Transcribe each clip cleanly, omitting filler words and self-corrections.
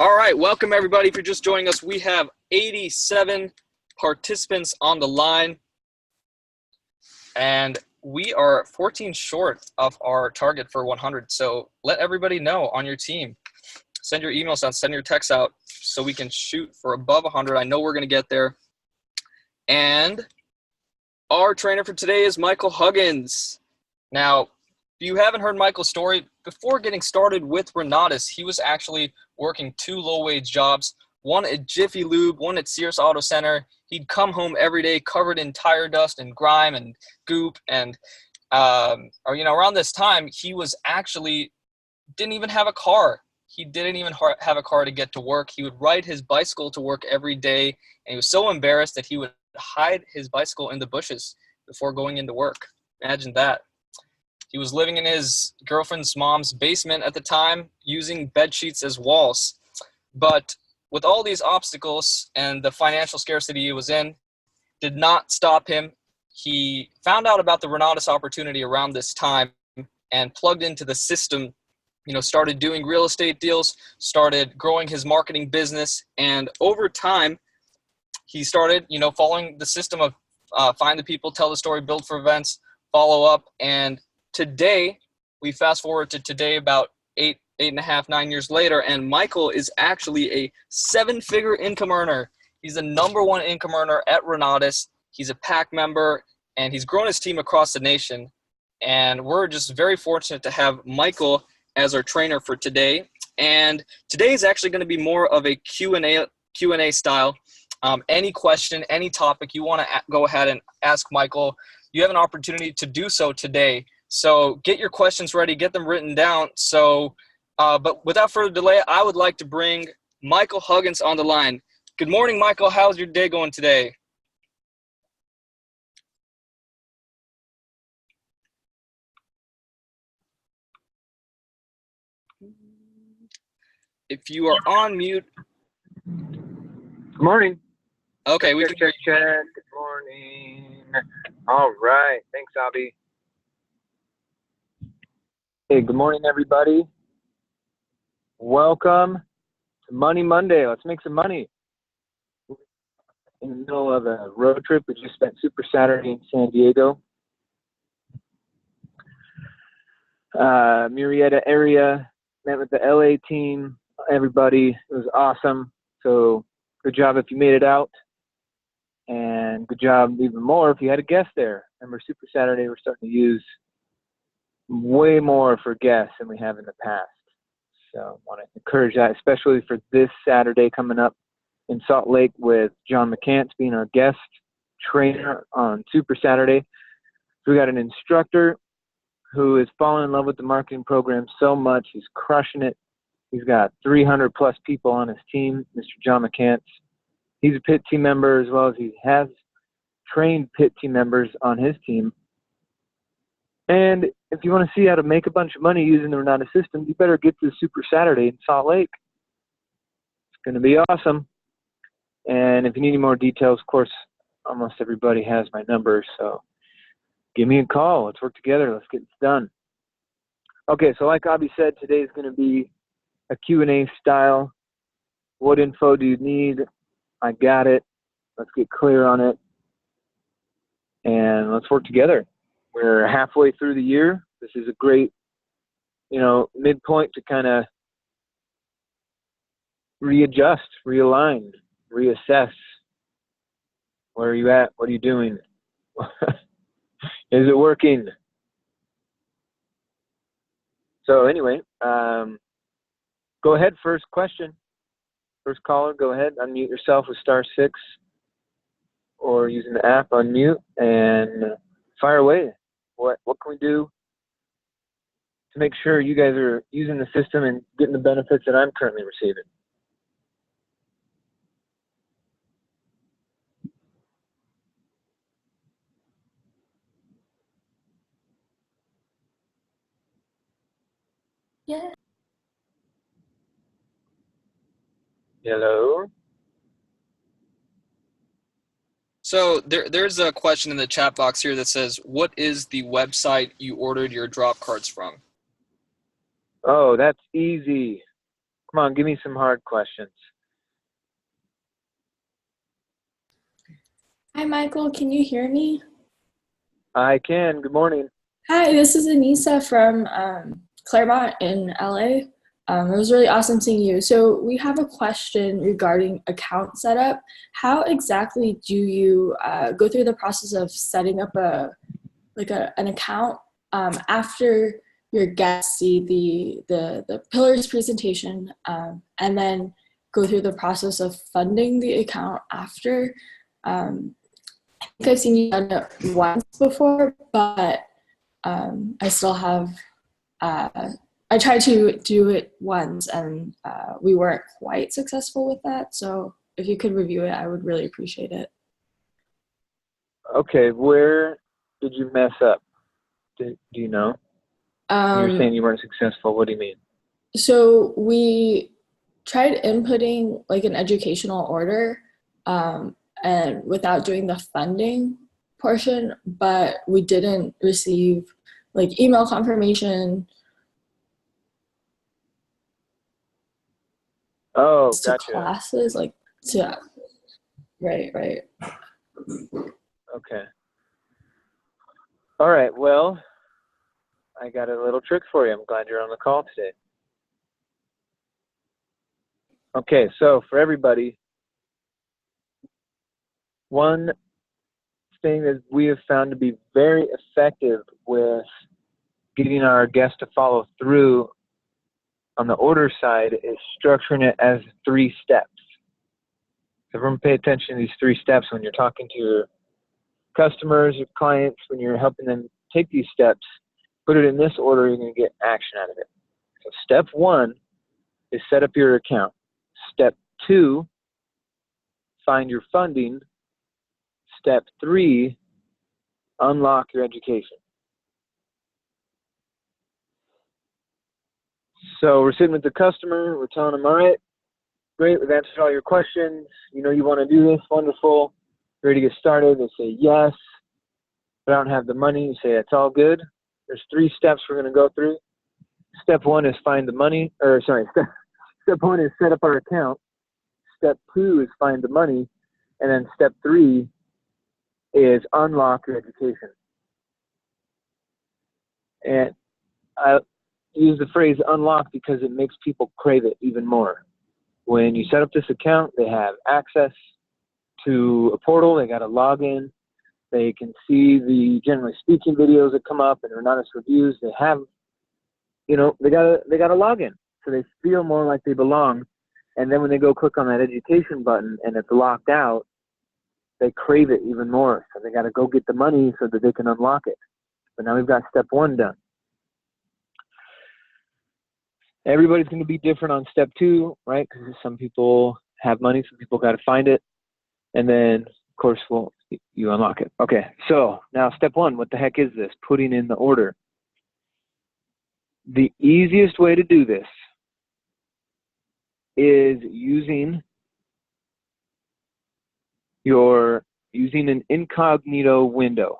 All right, welcome everybody. If you're just joining us, we have 87 participants on the line, and we are 14 short of our target for 100. So let everybody know on your team. Send your emails out, send your texts out so we can shoot for above 100. I know we're going to get there. And our trainer for today is Michael Huggins. Now, if you haven't heard Michael's story, before getting started with Renatus, he was actually working 2 low-wage jobs, one at Jiffy Lube, one at Sears Auto Center. He'd come home every day covered in tire dust and grime and goop. And, around this time, he was actually didn't even have a car. He didn't even have a car to get to work. He would ride his bicycle to work every day, and he was so embarrassed that he would hide his bicycle in the bushes before going into work. Imagine that. He was living in his girlfriend's mom's basement at the time, using bed sheets as walls. But with all these obstacles and the financial scarcity he was in, did not stop him. He found out about the Renatus opportunity around this time and plugged into the system, started doing real estate deals, started growing his marketing business. And over time, he started, following the system of find the people, tell the story, build for events, follow up. And today, we fast forward to today, about 8.5, 9 years later, and Michael is actually a 7-figure income earner. He's the #1 income earner at Renatus. He's a PAC member, and he's grown his team across the nation. And we're just very fortunate to have Michael as our trainer for today. And today is actually going to be more of a Q&A style. Any question, any topic you want to go ahead and ask Michael, you have an opportunity to do so today. So get your questions ready, get them written down. So, but without further delay, I would like to bring Michael Huggins on the line. Good morning, Michael. How's your day going today? If you are on mute. Good morning. Okay, we can hear you. Good morning. All right. Thanks, Abby. Hey, good morning, everybody. Welcome to Money Monday. Let's make some money. In the middle of a road trip, we just spent Super Saturday in San Diego. Murrieta area, met with the LA team, everybody. It was awesome. So good job if you made it out. And good job even more if you had a guest there. Remember, Super Saturday, we're starting to use way more for guests than we have in the past. So I want to encourage that, especially for this Saturday coming up in Salt Lake with John McCants being our guest trainer on Super Saturday. So we got an instructor who has fallen in love with the marketing program so much. He's crushing it. He's got 300 plus people on his team, Mr. John McCants. He's a PIT team member as well as he has trained PIT team members on his team. And if you want to see how to make a bunch of money using the Renatus system, you better get to Super Saturday in Salt Lake. It's going to be awesome. And if you need any more details, of course, almost everybody has my number. So give me a call. Let's work together. Let's get this done. Okay, so like Abby said, today is going to be a Q&A style. What info do you need? I got it. Let's get clear on it. And let's work together. We're halfway through the year. This is a great, midpoint to kind of readjust, realign, reassess. Where are you at? What are you doing? Is it working? So anyway, go ahead. First question. First caller, go ahead. Unmute yourself with *6 or using the app, unmute, and fire away. What can we do to make sure you guys are using the system and getting the benefits that I'm currently receiving? Yeah. Hello? So there's a question in the chat box here that says, what is the website you ordered your drop cards from? Oh, that's easy. Come on, give me some hard questions. Hi, Michael. Can you hear me? I can. Good morning. Hi, this is Anissa from Claremont in LA. It was really awesome seeing you. So we have a question regarding account setup. How exactly do you go through the process of setting up an account after your guests see the pillars presentation, and then go through the process of funding the account after? I think I've seen you done it once before, but I still have. I tried to do it once, and we weren't quite successful with that. So if you could review it, I would really appreciate it. Okay, where did you mess up? Do you know? When you're saying you weren't successful, what do you mean? So we tried inputting like an educational order, and without doing the funding portion, but we didn't receive like email confirmation. Oh, To gotcha. classes, like to right. Okay. All right. Well, I got a little trick for you. I'm glad you're on the call today. Okay, so for everybody, one thing that we have found to be very effective with getting our guests to follow through on the order side is structuring it as 3 steps. So everyone pay attention to these 3 steps when you're talking to your customers, your clients, when you're helping them take these steps. Put it in this order, you're going to get action out of it. So step 1 is set up your account. Step 2, find your funding. Step 3, unlock your education. So we're sitting with the customer, we're telling them, all right, great, we've answered all your questions. You know you want to do this, wonderful. Ready to get started? They say yes. But I don't have the money. You say it's all good. There's 3 steps we're going to go through. Step 1 is find the money, step 1 is set up our account. Step 2 is find the money. And then step 3 is unlock your education. And I use the phrase unlock because it makes people crave it even more. When you set up this account, they have access to a portal. They got to log in. They can see the generally speaking videos that come up and anonymous reviews. They have, they got to log in, so they feel more like they belong. And then when they go click on that education button and it's locked out, they crave it even more. So they got to go get the money so that they can unlock it. But now we've got step 1 done. Everybody's going to be different on step 2, right? Because some people have money, some people got to find it. And then, of course, you unlock it. Okay, so now step 1, what the heck is this? Putting in the order. The easiest way to do this is using an incognito window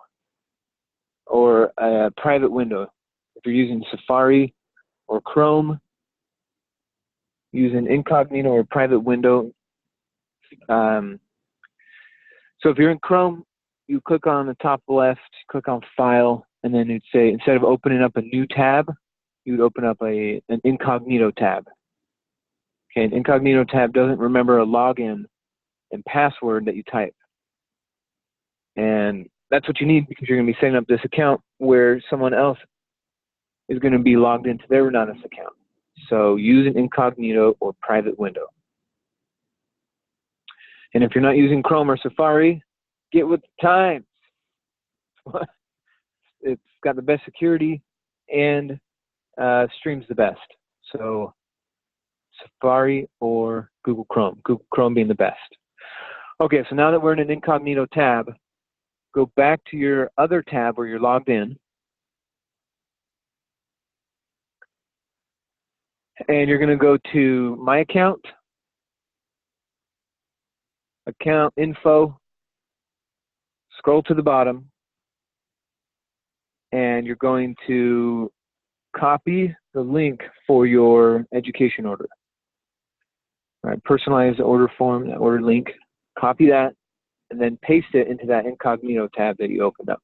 or a private window. If you're using Safari or Chrome, use an incognito or private window. So if you're in Chrome, you click on the top left, click on File, and then it'd say, instead of opening up a new tab, you would open up an incognito tab. Okay, an incognito tab doesn't remember a login and password that you type. And that's what you need because you're going to be setting up this account where someone else is going to be logged into their anonymous account. So use an incognito or private window. And if you're not using Chrome or Safari, get with the times. It's got the best security and streams the best. So Safari or Google Chrome. Google Chrome being the best. Okay, so now that we're in an incognito tab, go back to your other tab where you're logged in. And you're going to go to My Account, Account Info, scroll to the bottom, and you're going to copy the link for your education order. All right, personalize the order form, that order link, copy that, and then paste it into that incognito tab that you opened up.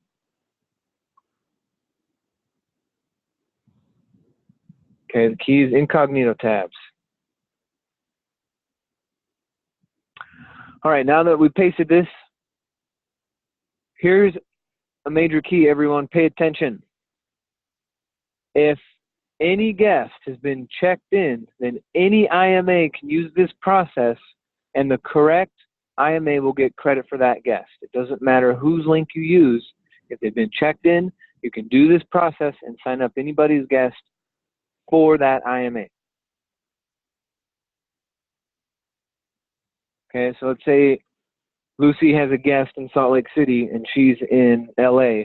Okay, the key is incognito tabs. All right, now that we pasted this, here's a major key, everyone. Pay attention. If any guest has been checked in, then any IMA can use this process, and the correct IMA will get credit for that guest. It doesn't matter whose link you use. If they've been checked in, you can do this process and sign up anybody's guest for that IMA. Okay, so let's say Lucy has a guest in Salt Lake City and she's in LA,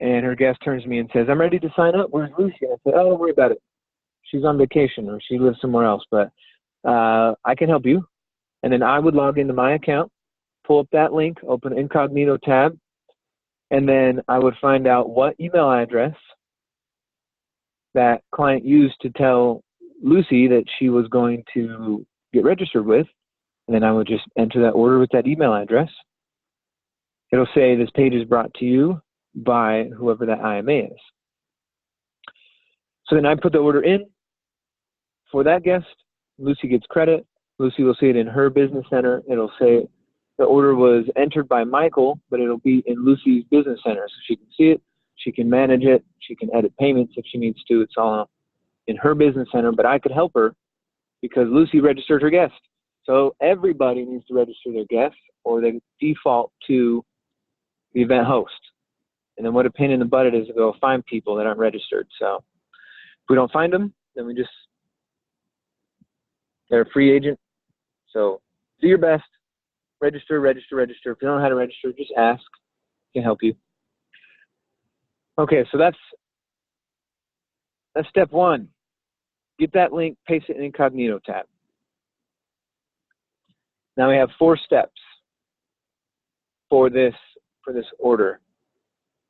and her guest turns to me and says, I'm ready to sign up. Where's Lucy? And I say, oh, don't worry about it. She's on vacation or she lives somewhere else, but I can help you. And then I would log into my account, pull up that link, open incognito tab, and then I would find out what email address that client used to tell Lucy that she was going to get registered with. And then I would just enter that order with that email address. It'll say this page is brought to you by whoever that IMA is. So then I put the order in for that guest. Lucy gets credit. Lucy will see it in her business center. It'll say the order was entered by Michael, but it'll be in Lucy's business center. So she can see it. She can manage it. She can edit payments if she needs to. It's all in her business center, but I could help her because Lucy registered her guest. So everybody needs to register their guests or they default to the event host. And then what a pain in the butt it is to go find people that aren't registered. So if we don't find them, then they're a free agent. So do your best. Register, register, register. If you don't know how to register, just ask. I can help you. Okay, so that's step one. Get that link, paste it in incognito tab. Now we have 4 steps for this order.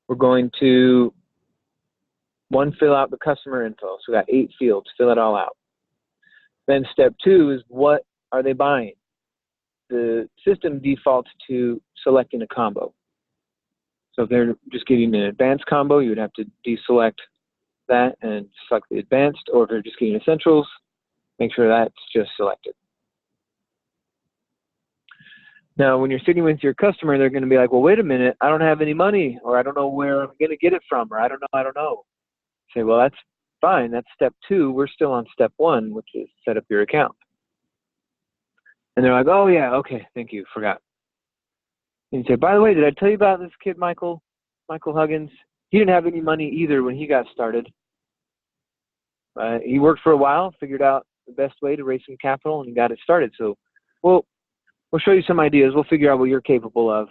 We're going to, 1, fill out the customer info. So we got 8 fields, fill it all out. Then step 2 is what are they buying? The system defaults to selecting a combo. So if they're just getting an advanced combo, you would have to deselect that and select the advanced, or if they're just getting essentials, make sure that's just selected. Now, when you're sitting with your customer, they're going to be like, well, wait a minute, I don't have any money, or I don't know where I'm going to get it from, or I don't know. Say, well, that's fine. That's step 2. We're still on step 1, which is set up your account. And they're like, oh, yeah, okay, thank you, forgot. And you say, by the way, did I tell you about this kid, Michael Huggins? He didn't have any money either when he got started. He worked for a while, figured out the best way to raise some capital, and got it started. So, we'll show you some ideas. We'll figure out what you're capable of.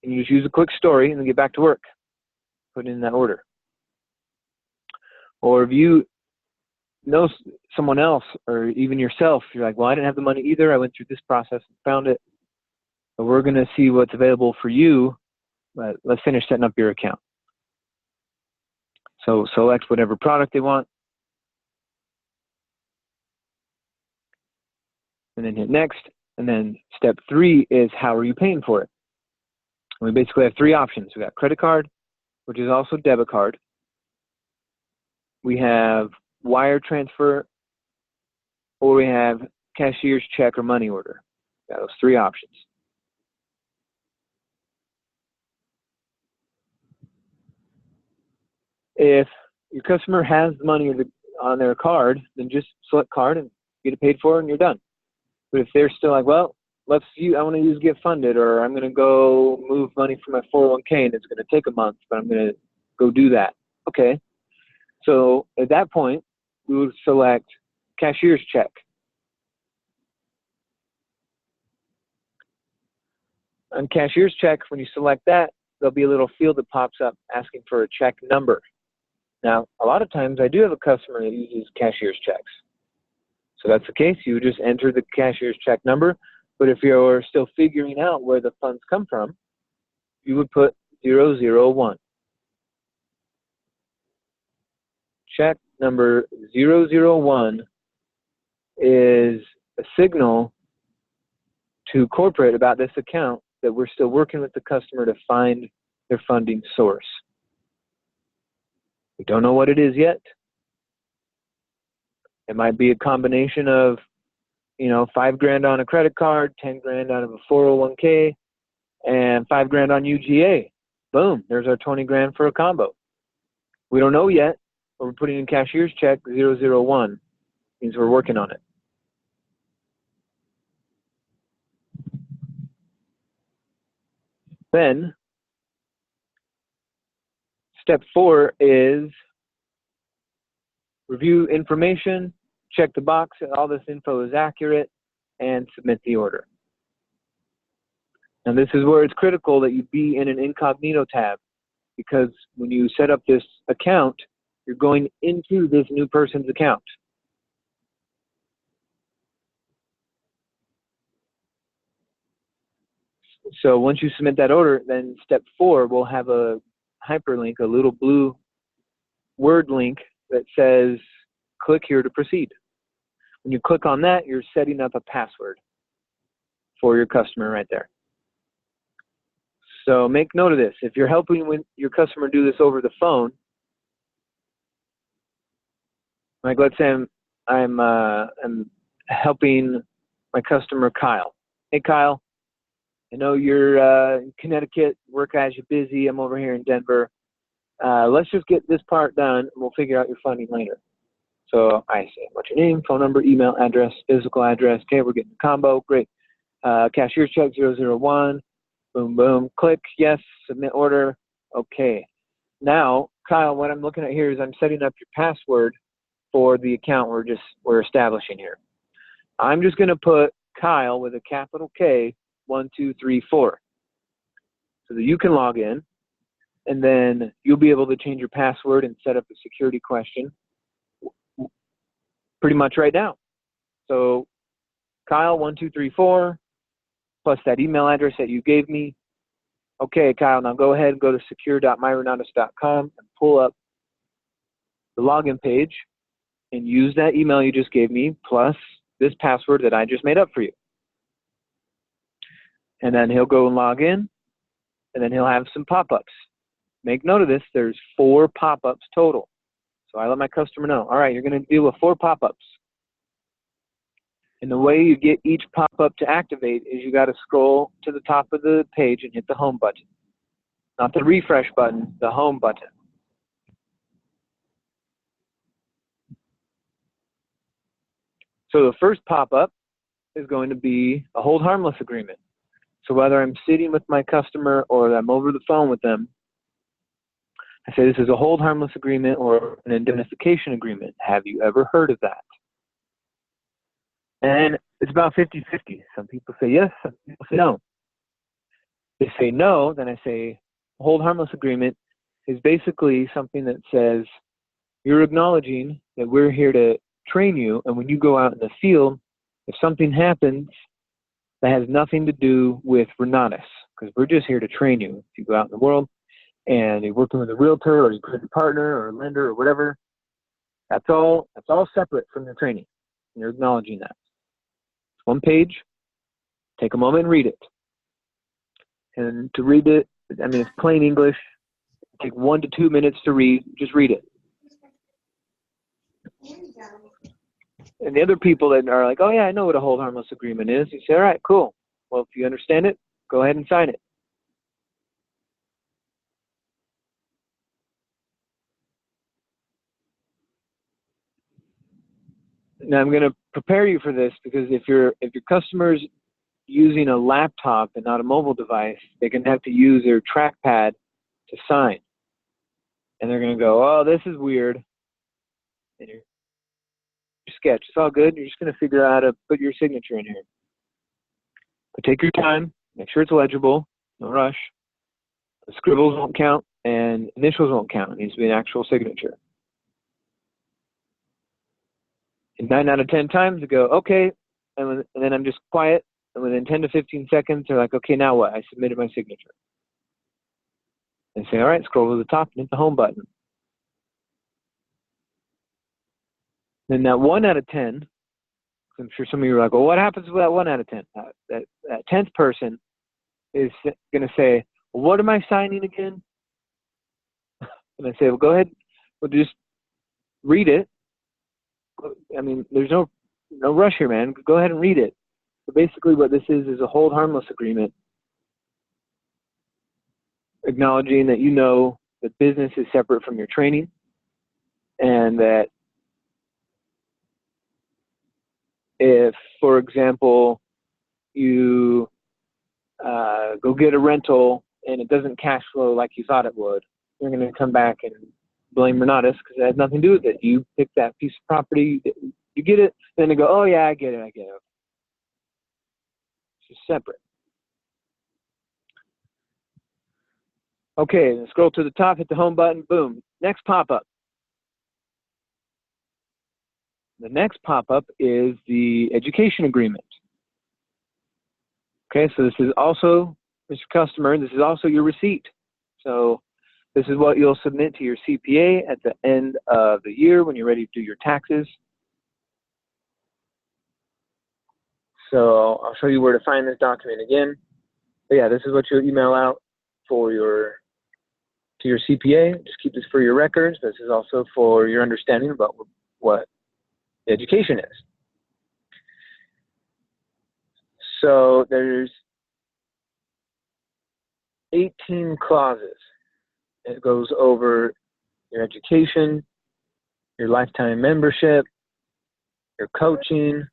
And you just use a quick story and then get back to work. Put it in that order. Or if you know someone else or even yourself, you're like, well, I didn't have the money either. I went through this process and found it. So we're going to see what's available for you. But let's finish setting up your account. So select whatever product they want. And then hit next. And then step 3 is how are you paying for it? And we basically have 3 options. We got credit card, which is also debit card. We have wire transfer, or we have cashier's check or money order. We got those 3 options. If your customer has money on their card, then just select card and get it paid for and you're done. But if they're still like, well, I want to use Get Funded, or I'm going to go move money from my 401k and it's going to take a month, but I'm going to go do that. Okay. So at that point, we would select cashier's check. On cashier's check, when you select that, there'll be a little field that pops up asking for a check number. Now, a lot of times I do have a customer that uses cashier's checks. So that's the case. You would just enter the cashier's check number. But if you're still figuring out where the funds come from, you would put 001. Check number 001 is a signal to corporate about this account that we're still working with the customer to find their funding source. We don't know what it is yet. It might be a combination of, $5,000 on a credit card, 10 grand out of a 401k, and 5 grand on UGA. Boom, there's our 20 grand for a combo. We don't know yet, but we're putting in cashier's check 001. Means we're working on it. Then, step 4 is review information, check the box that all this info is accurate, and submit the order. Now this is where it's critical that you be in an incognito tab, because when you set up this account, you're going into this new person's account. So once you submit that order, then step 4 will have a hyperlink, a little blue word link that says, click here to proceed. When you click on that, you're setting up a password for your customer right there. So make note of this. If you're helping your customer do this over the phone, like let's say I'm helping my customer Kyle. Hey Kyle, I know you're in Connecticut, work has you busy, I'm over here in Denver. Let's just get this part done and we'll figure out your funding later. So I say, what's your name, phone number, email address, physical address. Okay, we're getting the combo, great. Cashier's check 001, boom, boom, click, yes, submit order, okay. Now, Kyle, what I'm looking at here is I'm setting up your password for the account we're establishing here. I'm just gonna put Kyle with a capital K, 1, 2, 3, 4, so that you can log in, and then you'll be able to change your password and set up a security question pretty much right now. So Kyle, 1, 2, 3, 4, plus that email address that you gave me. Okay, Kyle, now go ahead and go to secure.myrenatus.com and pull up the login page and use that email you just gave me plus this password that I just made up for you. And then he'll go and log in, and then he'll have some pop-ups. Make note of this, there's 4 pop-ups total. So I let my customer know, all right, you're gonna deal with 4 pop-ups. And the way you get each pop-up to activate is you gotta scroll to the top of the page and hit the home button. Not the refresh button, the home button. So the first pop-up is going to be a hold harmless agreement. So whether I'm sitting with my customer or I'm over the phone with them, I say this is a hold harmless agreement or an indemnification agreement. Have you ever heard of that? And it's about 50-50. Some people say yes, some people say no. If they say no, then I say hold harmless agreement is basically something that says you're acknowledging that we're here to train you, and when you go out in the field, if something happens that has nothing to do with Renatus, because we're just here to train you. If you go out in the world and you're working with a realtor or your credit partner or a lender or whatever, that's all separate from the training. And you're acknowledging that. It's one page. Take a moment and read it. And to read it, I mean, it's plain English. Take 1 to 2 minutes to read. Just read it. And the other people that are like, oh yeah, I know what a hold harmless agreement is. You say, all right, cool. Well, if you understand it, go ahead and sign it. Now I'm going to prepare you for this because if your customer's using a laptop and not a mobile device, they can have to use their trackpad to sign. And they're going to go, oh, this is weird. And your sketch, it's all good. You're just going to figure out how to put your signature in here. But take your time, make sure it's legible, no rush. The scribbles won't count and initials won't count. It needs to be an actual signature. And 9 out of 10 times they go, okay, and then I'm just quiet, and within 10 to 15 seconds, they're like, okay, now what? I submitted my signature. And say, all right, scroll to the top and hit the home button. Then that 1 out of 10 I'm sure some of you are like, well, what happens with that 1 out of 10? That 10th person is going to say, well, what am I signing again? And I say, well, go ahead. Well, just read it. I mean, there's no rush here, man. Go ahead and read it. So basically what this is a hold harmless agreement, acknowledging that you know that business is separate from your training, and that if, for example, you go get a rental and it doesn't cash flow like you thought it would, you're going to come back and blame Renatus because it has nothing to do with it. You pick that piece of property, you get it, then they go, oh yeah, I get it. It's just separate. Okay, then scroll to the top, hit the home button, boom. Next pop-up. The next pop-up is the education agreement. Okay, so this is also, Mr. Customer, this is also your receipt. So this is what you'll submit to your CPA at the end of the year when you're ready to do your taxes. So I'll show you where to find this document again. But yeah, this is what you'll email out to your CPA. Just keep this for your records. This is also for your understanding about what education is. So there's 18 clauses. It goes over your education, your lifetime membership, your coaching,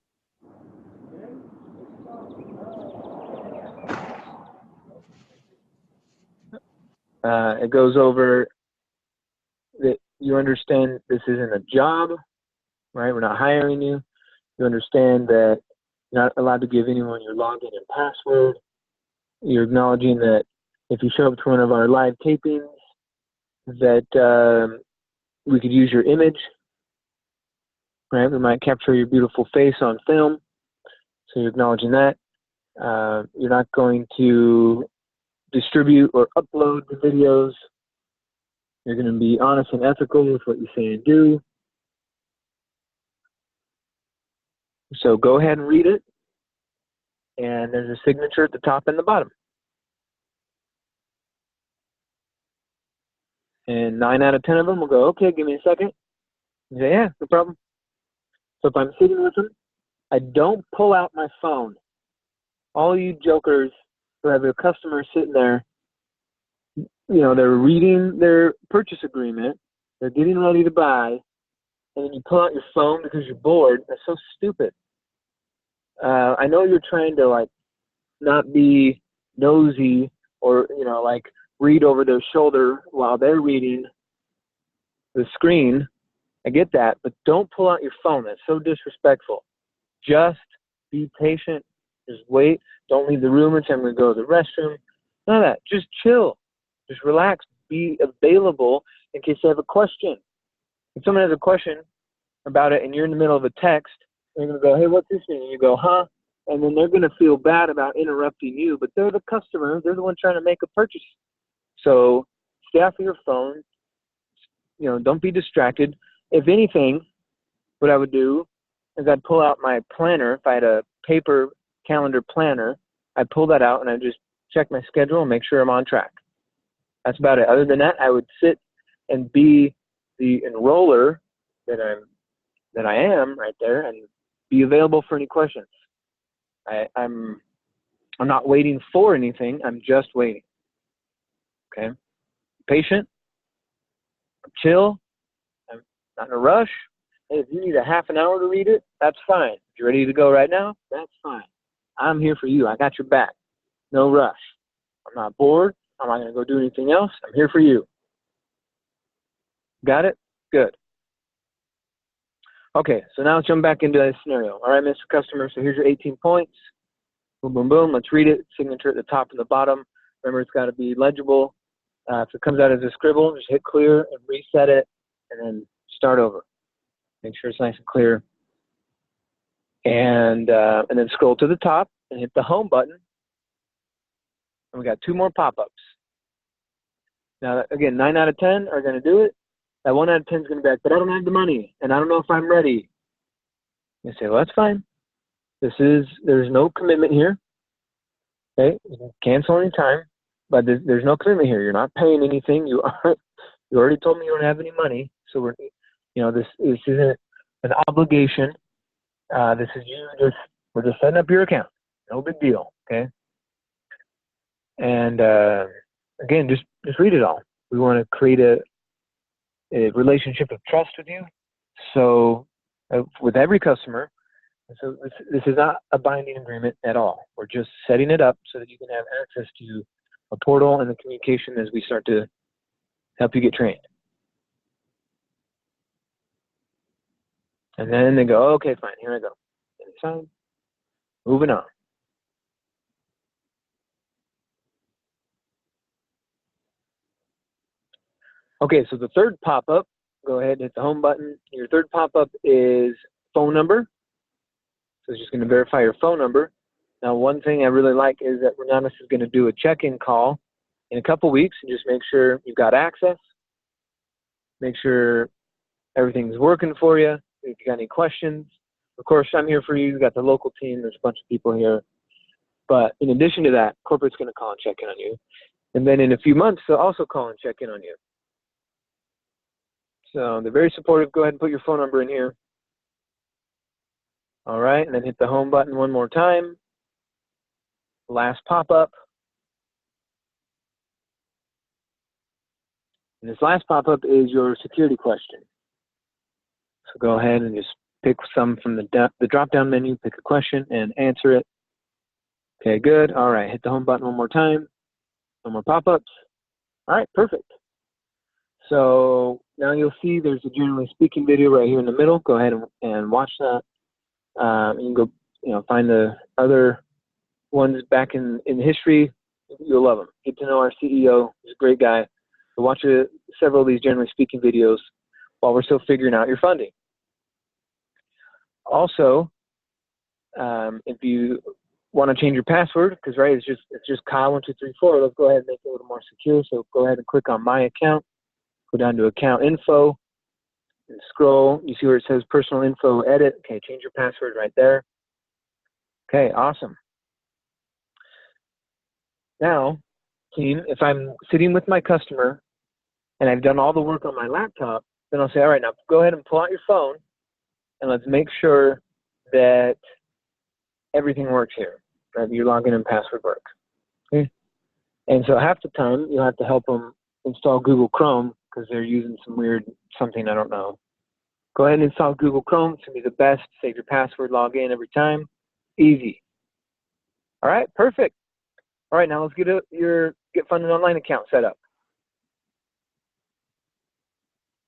it goes over that you understand this isn't a job, right? We're not hiring you. You understand that you're not allowed to give anyone your login and password. You're acknowledging that if you show up to one of our live tapings, that we could use your image, right? We might capture your beautiful face on film. So you're acknowledging that. You're not going to distribute or upload the videos. You're going to be honest and ethical with what you say and do. So go ahead and read it. And there's a signature at the top and the bottom. And 9 out of 10 of them will go, okay, give me a second. You say, yeah, no problem. So if I'm sitting with them, I don't pull out my phone. All you jokers who have a customer sitting there, you know, they're reading their purchase agreement, they're getting ready to buy, and then you pull out your phone because you're bored. That's so stupid. I know you're trying to, like, not be nosy or, you know, like, read over their shoulder while they're reading the screen. I get that, but don't pull out your phone. That's so disrespectful. Just be patient. Just wait. Don't leave the room and say, I'm going to go to the restroom. None of that. Just chill. Just relax. Be available in case they have a question. If someone has a question about it and you're in the middle of a text, they're going to go, hey, what's this mean? And you go, huh? And then they're going to feel bad about interrupting you, but they're the customer. They're the one trying to make a purchase. So stay off of your phone. You know, don't be distracted. If anything, what I would do is I'd pull out my planner. If I had a paper calendar planner, I'd pull that out and I'd just check my schedule and make sure I'm on track. That's about it. Other than that, I would sit and be the enroller that I am right there and be available for any questions. I'm not waiting for anything. I'm just waiting. Okay? Patient. I'm chill. I'm not in a rush. Hey, if you need a half an hour to read it, that's fine. If you're ready to go right now, that's fine. I'm here for you. I got your back. No rush. I'm not bored. I'm not going to go do anything else. I'm here for you. Got it? Good. Okay, so now let's jump back into this scenario. All right, Mr. Customer, so here's your 18 points. Boom, boom, boom. Let's read it. Signature at the top and the bottom. Remember, it's got to be legible. If it comes out as a scribble, just hit clear and reset it, and then start over. Make sure it's nice and clear. And then scroll to the top and hit the home button. And we got 2 more pop-ups. Now, again, 9 out of 10 are going to do it. That 1 out of 10 is going to be like, but I don't have the money, and I don't know if I'm ready. You say, well, that's fine. There's no commitment here. Okay, you can cancel anytime, but there's no commitment here. You're not paying anything. You already told me you don't have any money, so this isn't an obligation. This is we're just setting up your account. No big deal. Okay. And again, just read it all. We want to create a relationship of trust with you. So with every customer. So this is not a binding agreement at all. We're just setting it up so that you can have access to a portal and the communication as we start to help you get trained. And then they go, okay, fine, here I go. And sign. Moving on. Okay, so the third pop-up, go ahead and hit the home button. Your third pop-up is phone number. So it's just going to verify your phone number. Now, one thing I really like is that Renatus is going to do a check-in call in a couple weeks and just make sure you've got access. Make sure everything's working for you. If you got any questions, of course, I'm here for you. You've got the local team. There's a bunch of people here. But in addition to that, corporate's going to call and check in on you. And then in a few months, they'll also call and check in on you. So they're very supportive. Go ahead and put your phone number in here. All right, and then hit the home button one more time. Last pop-up. And this last pop-up is your security question. So go ahead and just pick some from the drop-down menu, pick a question, and answer it. Okay, good. All right, hit the home button one more time. No more pop-ups. All right, perfect. So now you'll see there's a generally speaking video right here in the middle. Go ahead and watch that. You can go, find the other ones back in history. You'll love them. Get to know our CEO. He's a great guy. So watch several of these generally speaking videos while we're still figuring out your funding. Also, if you want to change your password, because it's just Kyle1234. Let's go ahead and make it a little more secure. So go ahead and click on My Account. Go down to Account Info and scroll. You see where it says Personal Info Edit. Okay, change your password right there. Okay, awesome. Now, team, if I'm sitting with my customer and I've done all the work on my laptop, then I'll say, all right, now go ahead and pull out your phone and let's make sure that everything works here, that your login and password work. Okay? And so half the time you'll have to help them install Google Chrome because they're using some weird something, I don't know. Go ahead and install Google Chrome. It's going to be the best. Save your password, log in every time. Easy. All right, perfect. All right, now let's get your Get Funded Online account set up.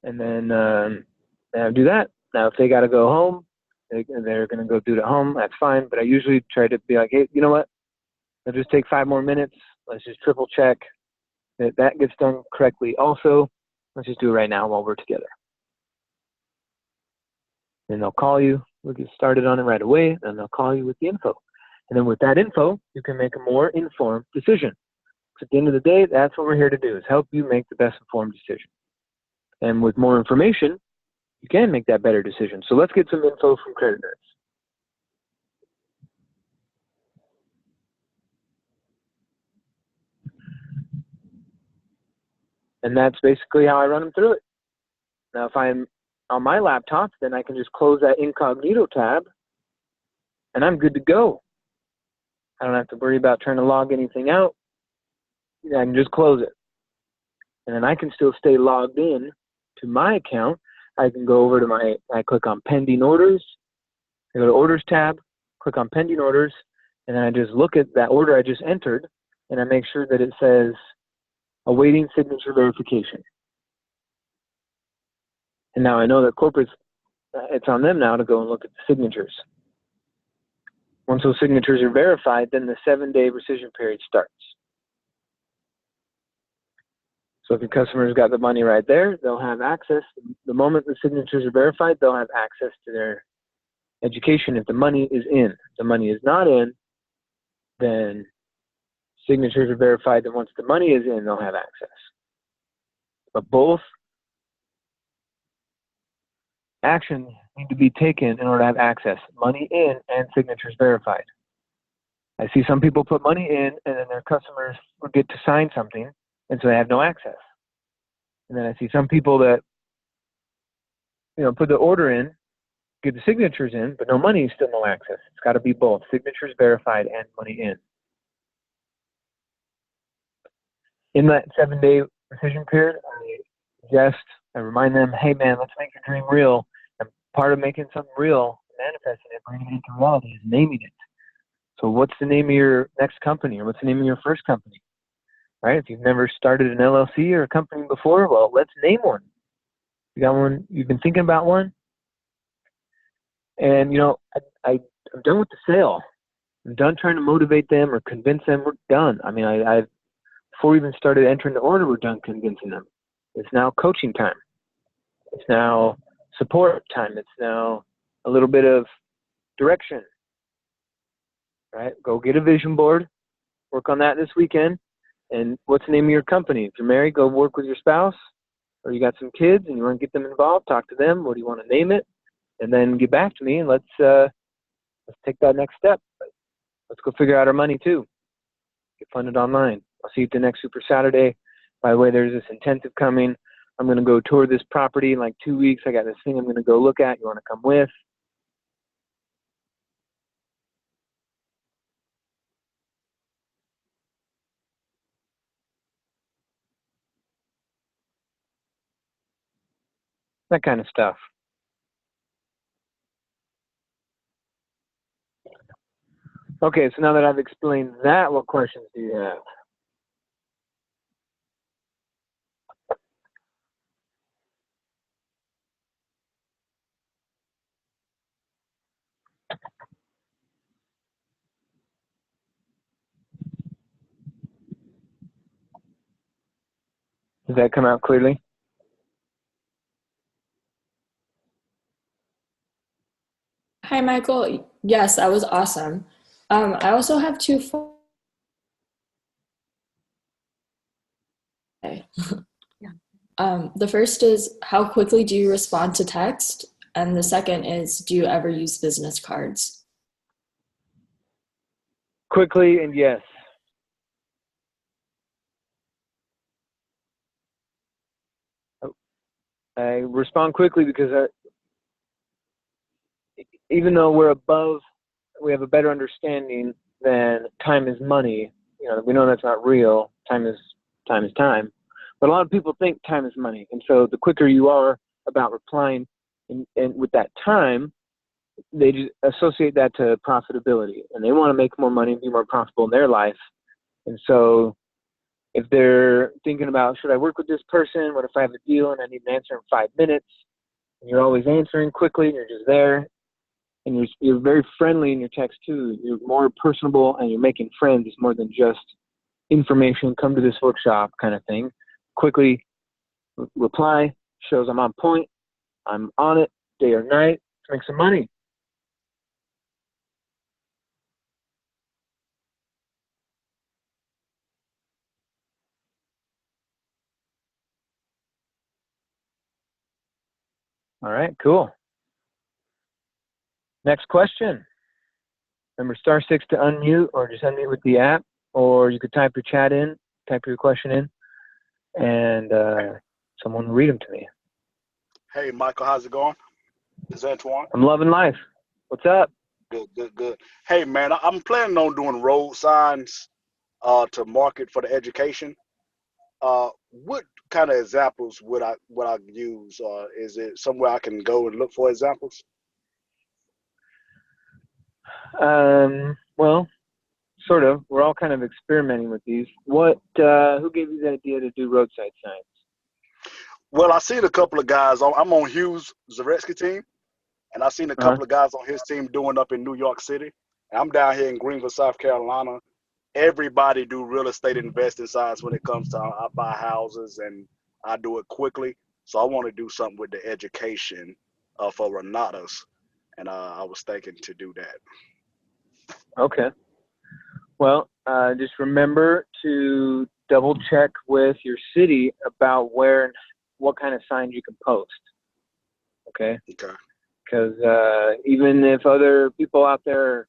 And then now do that. Now if they got to go home, they're going to go do it at home. That's fine. But I usually try to be like, hey, you know what? It'll just take 5 more minutes. Let's just triple check that gets done correctly. Also, let's just do it right now while we're together. Then they'll call you. We'll get started on it right away. And they'll call you with the info. And then with that info, you can make a more informed decision. So at the end of the day, that's what we're here to do, is help you make the best informed decision. And with more information, you can make that better decision. So let's get some info from Credit Nerds. And that's basically how I run them through it. Now, if I'm on my laptop, then I can just close that incognito tab, and I'm good to go. I don't have to worry about trying to log anything out. I can just close it. And then I can still stay logged in to my account. I can go over to I click on Pending Orders. I go to Orders tab, click on Pending Orders, and then I just look at that order I just entered, and I make sure that it says awaiting signature verification. And now I know that corporates, it's on them now to go and look at the signatures. Once those signatures are verified, then the 7-day rescission period starts. So if your customer's got the money right there, they'll have access. The moment the signatures are verified, they'll have access to their education if the money is in. If the money is not in, then signatures are verified, and once the money is in, they'll have access. But both actions need to be taken in order to have access. Money in and signatures verified. I see some people put money in and then their customers forget to sign something, and so they have no access. And then I see some people that, put the order in, get the signatures in, but no money, still no access. It's got to be both, signatures verified and money in. In that 7-day decision period, I remind them, hey man, let's make your dream real. And part of making something real, manifesting it, bringing it into reality is naming it. So what's the name of your next company, or what's the name of your first company, right? If you've never started an LLC or a company before, well, let's name one. You got one, you've been thinking about one? And, I'm done with the sale. I'm done trying to motivate them or convince them. We're done. I mean, before we even started entering the order, we're done convincing them. It's now coaching time. It's now support time. It's now a little bit of direction, right? Go get a vision board, work on that this weekend. And what's the name of your company? If you're married, go work with your spouse, or you got some kids and you want to get them involved, talk to them. What do you want to name it? And then get back to me and let's take that next step. Let's go figure out our money too. Get funded online. I'll see you at the next Super Saturday. By the way, there's this intensive coming. I'm going to go tour this property in like 2 weeks. I got this thing I'm going to go look at. You want to come with? That kind of stuff. Okay, so now that I've explained that, what questions do you have? Does that come out clearly? Hi, Michael. Yes, that was awesome. I also have two. The first is, how quickly do you respond to text? And the second is, do you ever use business cards? Quickly and yes. I respond quickly because even though we have a better understanding than time is money. We know that's not real. Time is time. But a lot of people think time is money. And so the quicker you are about replying and with that time, they just associate that to profitability. And they want to make more money and be more profitable in their life. And so if they're thinking about, should I work with this person? What if I have a deal and I need an answer in 5 minutes? And you're always answering quickly and you're just there. And you're very friendly in your text too. You're more personable and you're making friends. It's more than just information, come to this workshop kind of thing. Quickly reply, shows I'm on point, I'm on it, day or night, to make some money. All right, cool. Next question. Remember *6 to unmute, or just unmute with the app, or you could type your question in, and someone will read them to me. Hey, Michael, how's it going? This is Antoine. I'm loving life. What's up? Good. Hey, man, I'm planning on doing road signs to market for the education. What kind of examples would I use? Is it somewhere I can go and look for examples? Well, sort of. We're all kind of experimenting with these. Who gave you the idea to do roadside signs? Well, I seen a couple of guys. I'm on Hughes Zaretsky team, and I seen a couple of guys on his team doing up in New York City. And I'm down here in Greenville, South Carolina. Everybody do real estate investing signs when it comes to I buy houses, and I do it quickly. So I want to do something with the education for Renatas, and I was thinking to do that. Okay. Well, just remember to double check with your city about where and what kind of signs you can post. Okay. Okay. Because even if other people out there are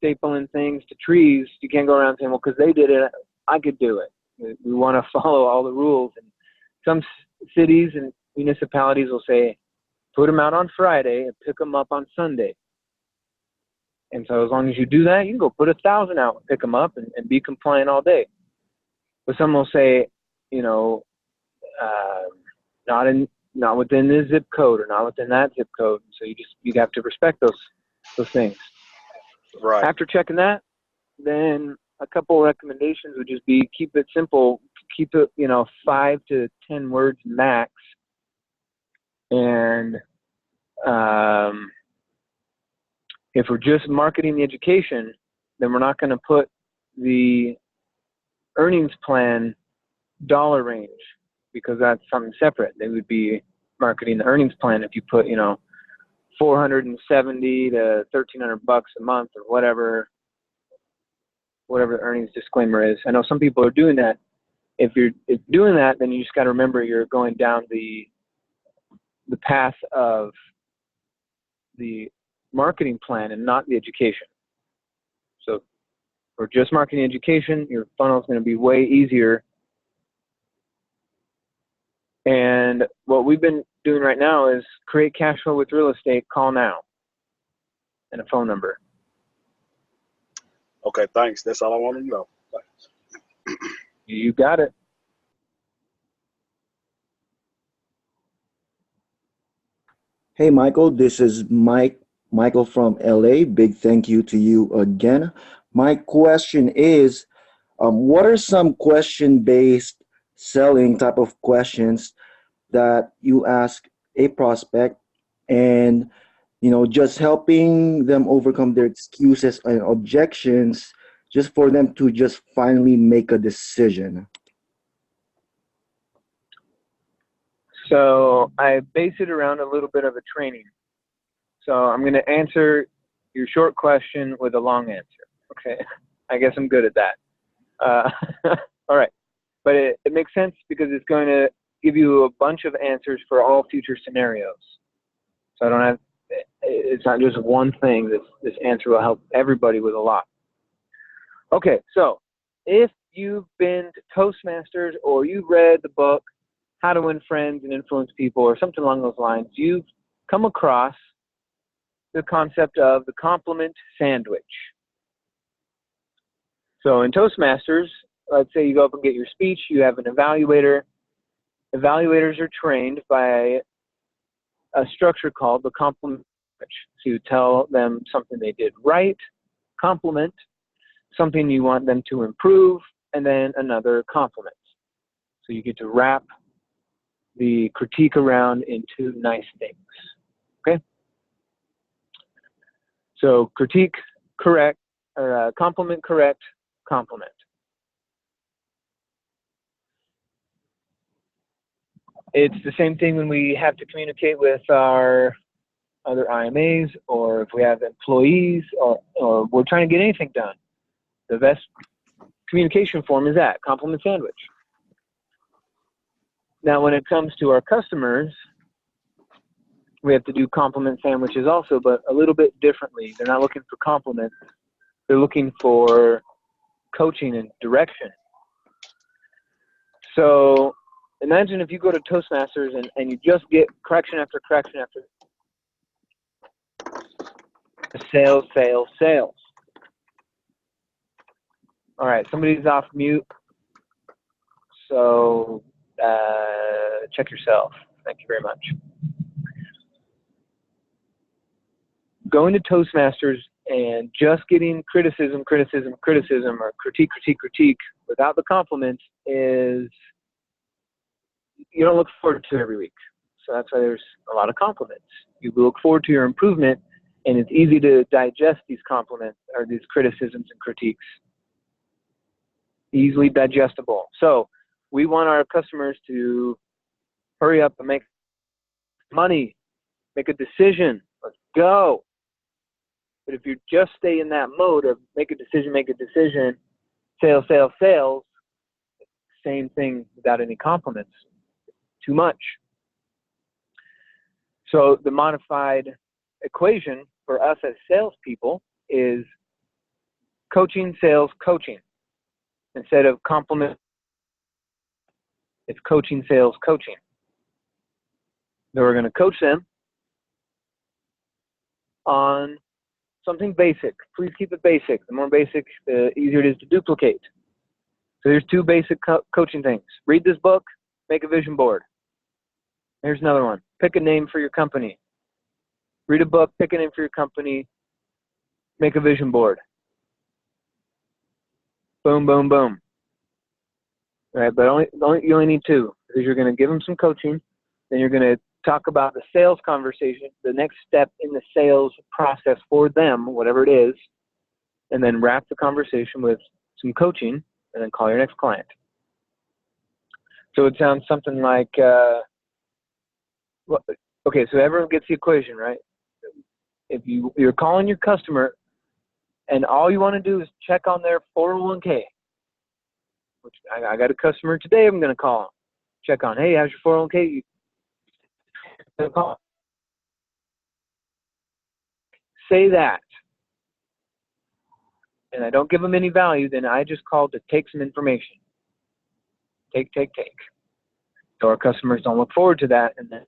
stapling things to trees, you can't go around saying, well, because they did it, I could do it. We want to follow all the rules. And some cities and municipalities will say, put them out on Friday and pick them up on Sunday. And so as long as you do that, you can go put 1,000 out and pick them up and be compliant all day. But some will say, you know, not within this zip code or not within that zip code. So you have to respect those things. Right. After checking that, then a couple of recommendations would just be keep it simple, keep it, 5 to 10 words max. And if we're just marketing the education, then we're not going to put the earnings plan dollar range, because that's something separate. They would be marketing the earnings plan if you put, $470 to $1,300 a month or whatever the earnings disclaimer is. I know some people are doing that. If you're doing that, then you just got to remember you're going down the path of the marketing plan and not the education. So for just marketing education, your funnel is going to be way easier. And what we've been doing right now is create cash flow with real estate, call now, and a phone number. Okay, thanks. That's all I want to know. Thanks. You got it. Hey, Michael, this is Michael from LA. Big thank you to you again. My question is, what are some question-based selling type of questions that you ask a prospect and, just helping them overcome their excuses and objections just for them to just finally make a decision? So I base it around a little bit of a training. So I'm going to answer your short question with a long answer. Okay. I guess I'm good at that. All right. But it makes sense because it's going to give you a bunch of answers for all future scenarios. So it's not just one thing. This answer will help everybody with a lot. Okay. So if you've been to Toastmasters or you've read the book, How to Win Friends and Influence People, or something along those lines, you've come across the concept of the compliment sandwich. So in Toastmasters, let's say you go up and get your speech, you have an evaluator. Evaluators are trained by a structure called the compliment sandwich. So you tell them something they did right, compliment, something you want them to improve, and then another compliment. So you get to wrap the critique around into nice things. Okay? So critique, correct, or compliment, correct, compliment. It's the same thing when we have to communicate with our other IMAs, or if we have employees, or we're trying to get anything done. The best communication form is that, compliment sandwich. Now, when it comes to our customers, we have to do compliment sandwiches also, but a little bit differently. They're not looking for compliments. They're looking for coaching and direction. So imagine if you go to Toastmasters and you just get correction after correction after sales, sales, sales. All right, somebody's off mute. So check yourself. Thank you very much. Going to Toastmasters and just getting criticism, or critique without the compliments is, you don't look forward to every week. So that's why there's a lot of compliments. You look forward to your improvement, and it's easy to digest these compliments or these criticisms and critiques. Easily digestible. So we want our customers to hurry up and make money, make a decision, let's go. But if you just stay in that mode of make a decision, sales, sales, sales, same thing without any compliments, too much. So the modified equation for us as salespeople is coaching, sales, coaching. Instead of compliment, it's coaching, sales, coaching. So we're going to coach them on something basic. Please keep it basic. The more basic, the easier it is to duplicate. So there's two basic coaching things. Read this book, make a vision board. Here's another one. Pick a name for your company. Read a book, pick a name for your company, make a vision board. Boom, boom, boom. All right, but you only need two, because you're going to give them some coaching, then you're going to talk about the sales conversation, the next step in the sales process for them, whatever it is, and then wrap the conversation with some coaching, and then call your next client. So it sounds something like, okay, so everyone gets the equation, right? If you're calling your customer, and all you want to do is check on their 401k, which I got a customer today, I'm going to call them. Check on, hey, how's your 401k? Say that. And I don't give them any value, then I just called to take some information. Take. So our customers don't look forward to that. And then,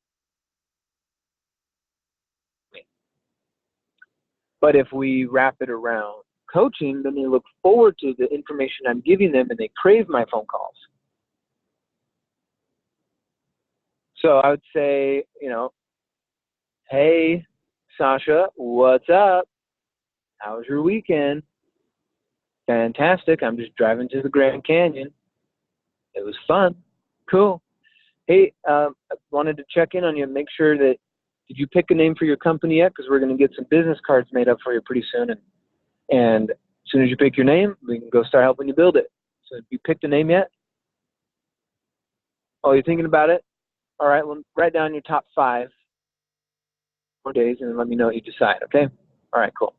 but if we wrap it around coaching, then they look forward to the information I'm giving them, and they crave my phone calls. So I would say, hey, Sasha, what's up? How was your weekend? Fantastic. I'm just driving to the Grand Canyon. It was fun. Cool. Hey, I wanted to check in on you and make sure that, did you pick a name for your company yet? Because we're going to get some business cards made up for you pretty soon. And as soon as you pick your name, we can go start helping you build it. So have you picked a name yet? Oh, you're thinking about it? All right, well, write down your top 5 more days and let me know what you decide, okay? All right, cool.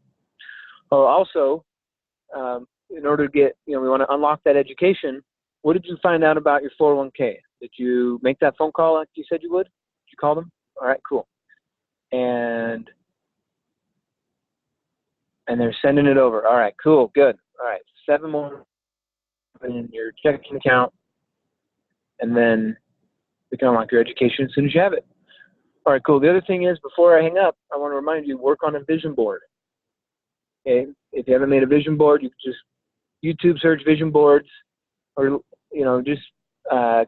Oh, also, in order to get, we want to unlock that education, what did you find out about your 401k? Did you make that phone call like you said you would? Did you call them? All right, cool. And they're sending it over. All right, cool, good. All right, 7 more in your checking account, and then we can unlock your education as soon as you have it. All right, cool. The other thing is, before I hang up, I want to remind you, work on a vision board. Okay, if you haven't made a vision board, you can just YouTube search vision boards, or just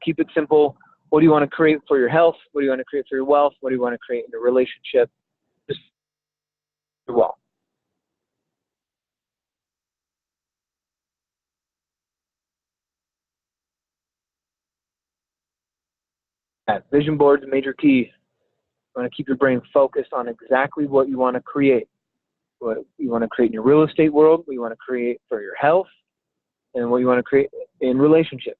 keep it simple. What do you want to create for your health? What do you want to create for your wealth? What do you want to create in a relationship? Just well. Vision board's a major key. You want to keep your brain focused on exactly what you want to create. What you want to create in your real estate world, what you want to create for your health, and what you want to create in relationships.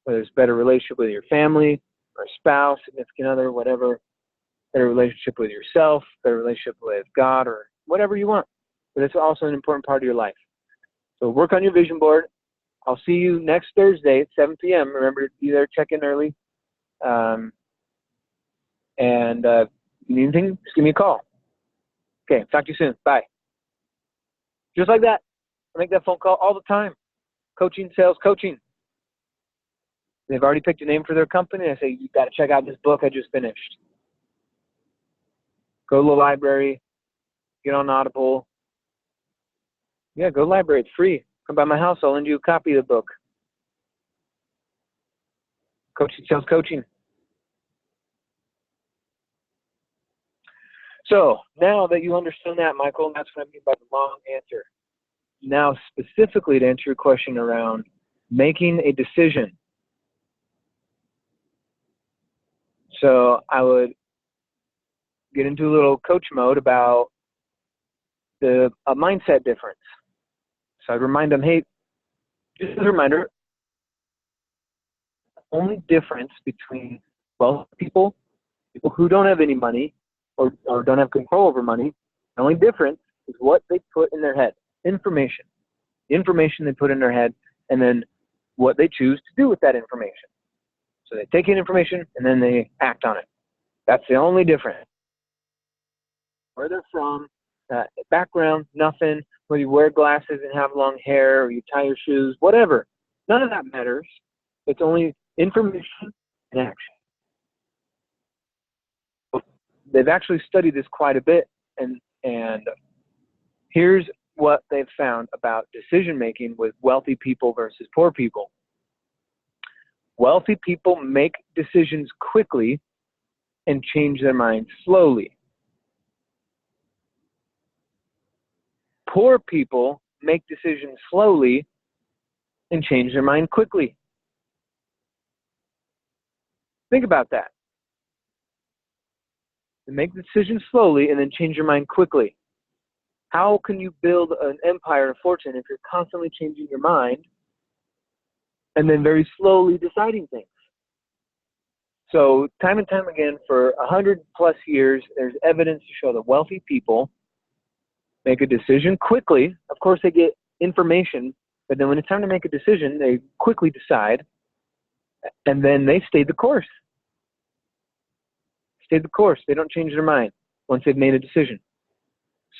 Whether it's a better relationship with your family, or a spouse, significant other, whatever, better relationship with yourself, better relationship with God, or whatever you want. But it's also an important part of your life. So work on your vision board. I'll see you next Thursday at 7 p.m. Remember to be there, check in early. If you need anything, just give me a call. Okay, talk to you soon. Bye. Just like that. I make that phone call all the time. Coaching, sales, coaching. They've already picked a name for their company. I say, you got to check out this book I just finished. Go to the library. Get on Audible. Yeah, go to the library. It's free. Come by my house. I'll lend you a copy of the book. Coaching, sales, coaching. So now that you understand that, Michael, that's what I mean by the long answer. Now, specifically to answer your question around making a decision. So I would get into a little coach mode about a mindset difference. So I'd remind them, hey, just as a reminder, the only difference between wealthy people who don't have any money or don't have control over money, the only difference is what they put in their head. Information. The information they put in their head, and then what they choose to do with that information. So they take in information and then they act on it. That's the only difference. where they're from, background, nothing, whether you wear glasses and have long hair or you tie your shoes, whatever. None of that matters. It's only information and action. They've actually studied this quite a bit, and here's what they've found about decision making with wealthy people versus poor people. Wealthy people make decisions quickly and change their mind slowly. Poor people make decisions slowly and change their mind quickly. Think about that. They make decisions slowly and then change your mind quickly. How can you build an empire of fortune if you're constantly changing your mind and then very slowly deciding things? So time and time again, for 100+ years, there's evidence to show that wealthy people make a decision quickly. Of course, they get information, but then when it's time to make a decision, they quickly decide, and then they stay the course. Stay the course. They don't change their mind once they've made a decision.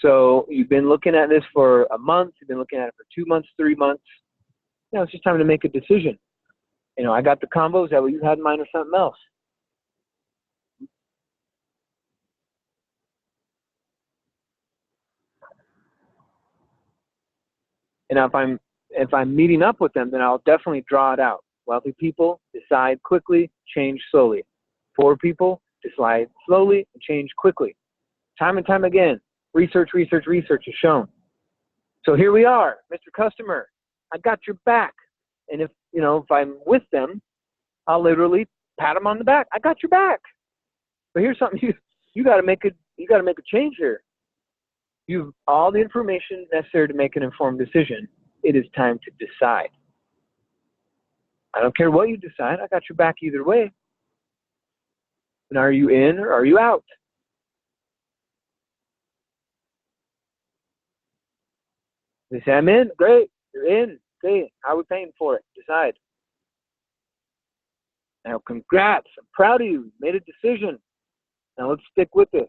So you've been looking at this for a month, you've been looking at it for 2 months, 3 months. It's just time to make a decision. I got the combo. Is that what you had in mind or something else? And if I'm meeting up with them, then I'll definitely draw it out. Wealthy people decide quickly, change slowly. Poor people decide slowly and change quickly. Time and time again, research has shown. So here we are, Mr. Customer. I got your back. And if I'm with them, I'll literally pat them on the back. I got your back. But here's something you got to make a change here. You've all the information necessary to make an informed decision. It is time to decide. I don't care what you decide. I got your back either way. And are you in or are you out? They say, I'm in. Great. You're in. Great. How are we paying for it? Decide. Now, congrats. I'm proud of you. You made a decision. Now, let's stick with this.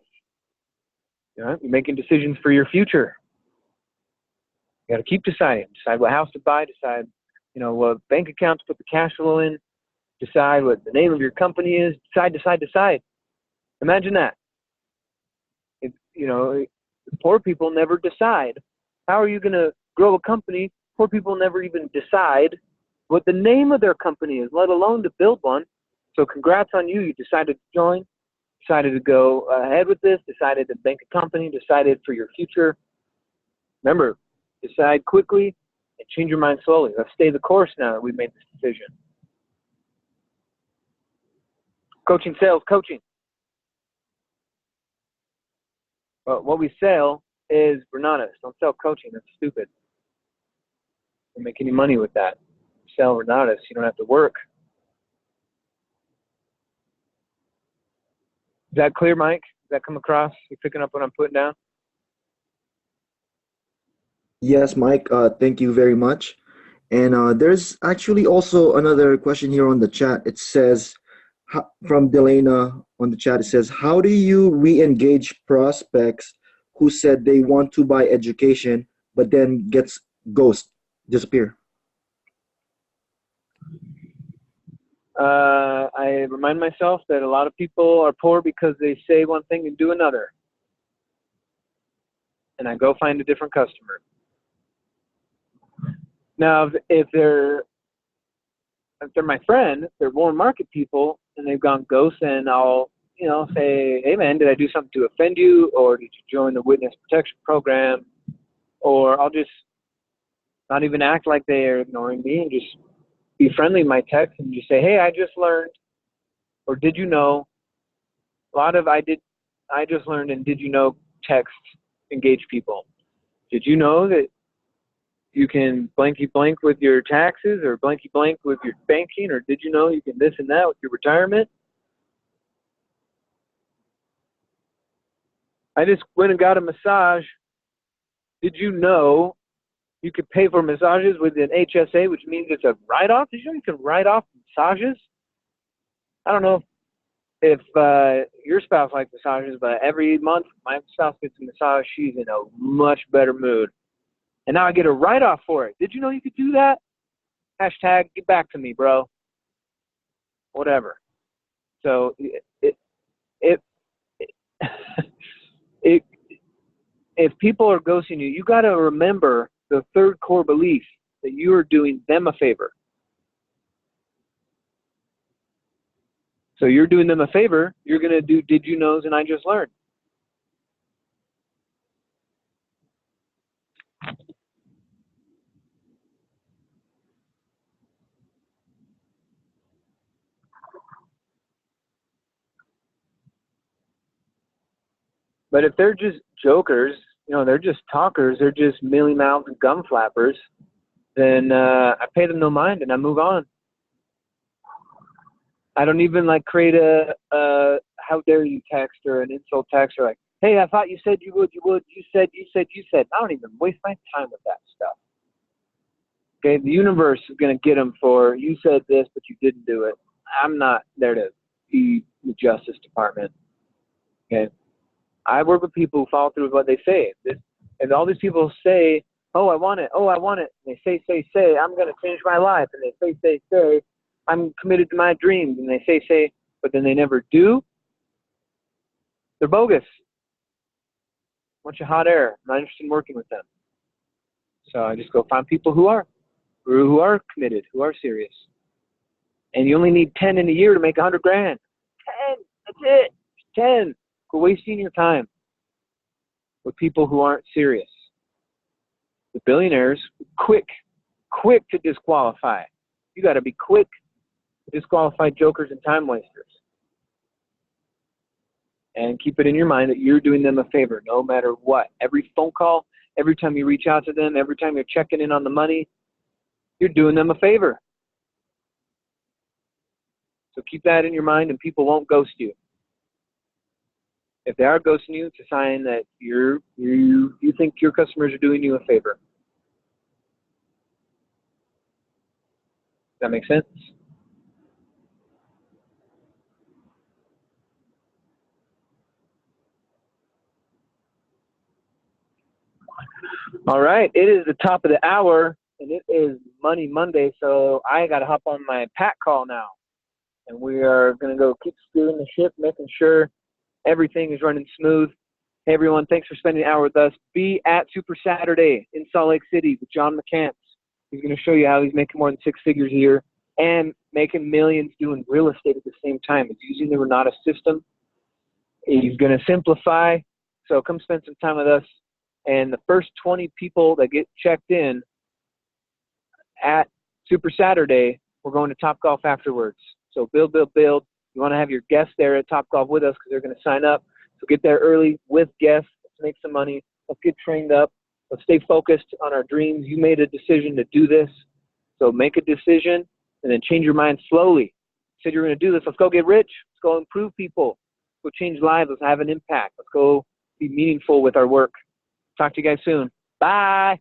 You're making decisions for your future. You got to keep deciding. Decide what house to buy. Decide, what bank account to put the cash flow in. Decide what the name of your company is. Decide. Imagine that. If, poor people never decide. How are you going to grow a company? Poor people never even decide what the name of their company is, let alone to build one. So congrats on you. You decided to join, decided to go ahead with this, decided to bank a company, decided for your future. Remember, decide quickly and change your mind slowly. Let's stay the course now that we've made this decision. Coaching, sales, coaching. Well, what we sell is Renatus. Don't sell coaching. That's stupid. Don't make any money with that. Sell Renatus. You don't have to work. Is that clear, Mike? Does that come across? You picking up what I'm putting down? Yes, Mike. Thank you very much. And there's actually also another question here on the chat. It says, from Delana on the chat, it says, how do you re-engage prospects who said they want to buy education but then disappear? I remind myself that a lot of people are poor because they say one thing and do another. And I go find a different customer. Now, if they're my friend, if they're warm market people and they've gone ghost, and I'll say, hey man, did I do something to offend you, or did you join the witness protection program? Or I'll just not even act like they are ignoring me and just be friendly in my text and just say, hey, I just learned, or did you know? A lot of I just learned and did you know texts engage people. Did you know that you can blanky blank with your taxes or blanky blank with your banking, or did you know you can this and that with your retirement? I just went and got a massage. Did you know you could pay for massages with an HSA, which means it's a write-off? Did you know you can write off massages? I don't know if your spouse likes massages, but every month my spouse gets a massage, she's in a much better mood. And now I get a write-off for it. Did you know you could do that? Hashtag get back to me, bro. Whatever. So if people are ghosting you, you got to remember the third core belief that you are doing them a favor. So you're doing them a favor. You're going to do did you knows and I just learned. But if they're just jokers, they're just talkers, they're just mealy-mouthed gum flappers, then I pay them no mind and I move on. I don't even create a how dare you text or an insult text or like, hey, I thought you said you would, you said. I don't even waste my time with that stuff. Okay, the universe is going to get them for you said this, but you didn't do it. I'm not there to be the Justice Department. Okay, I work with people who follow through with what they say. And all these people say, oh, I want it. Oh, I want it. And they say, I'm going to change my life. And they say, I'm committed to my dreams. And they say, but then they never do. They're bogus. Bunch of hot air. I'm not interested in working with them. So I just go find people who are committed, who are serious. And you only need 10 in a year to make $100,000. 10. That's it. 10. Quit wasting your time with people who aren't serious. The billionaires, quick to disqualify. You got to be quick to disqualify jokers and time wasters. And keep it in your mind that you're doing them a favor no matter what. Every phone call, every time you reach out to them, every time you're checking in on the money, you're doing them a favor. So keep that in your mind and people won't ghost you. If they are ghosting you, it's a sign that you think your customers are doing you a favor. Does that make sense? All right, it is the top of the hour, and it is Money Monday, so I got to hop on my PAC call now. And we are going to go keep steering the ship, making sure everything is running smooth. Hey, everyone, thanks for spending an hour with us. Be at Super Saturday in Salt Lake City with John McCants. He's going to show you how he's making more than 6 figures a year and making millions doing real estate at the same time. He's using the Renata system. He's going to simplify. So come spend some time with us. And the first 20 people that get checked in at Super Saturday, we're going to Topgolf afterwards. So build. You want to have your guests there at Topgolf with us because they're going to sign up. So get there early with guests. Let's make some money. Let's get trained up. Let's stay focused on our dreams. You made a decision to do this. So make a decision and then change your mind slowly. You said you're going to do this. Let's go get rich. Let's go improve people. Let's go change lives. Let's have an impact. Let's go be meaningful with our work. Talk to you guys soon. Bye.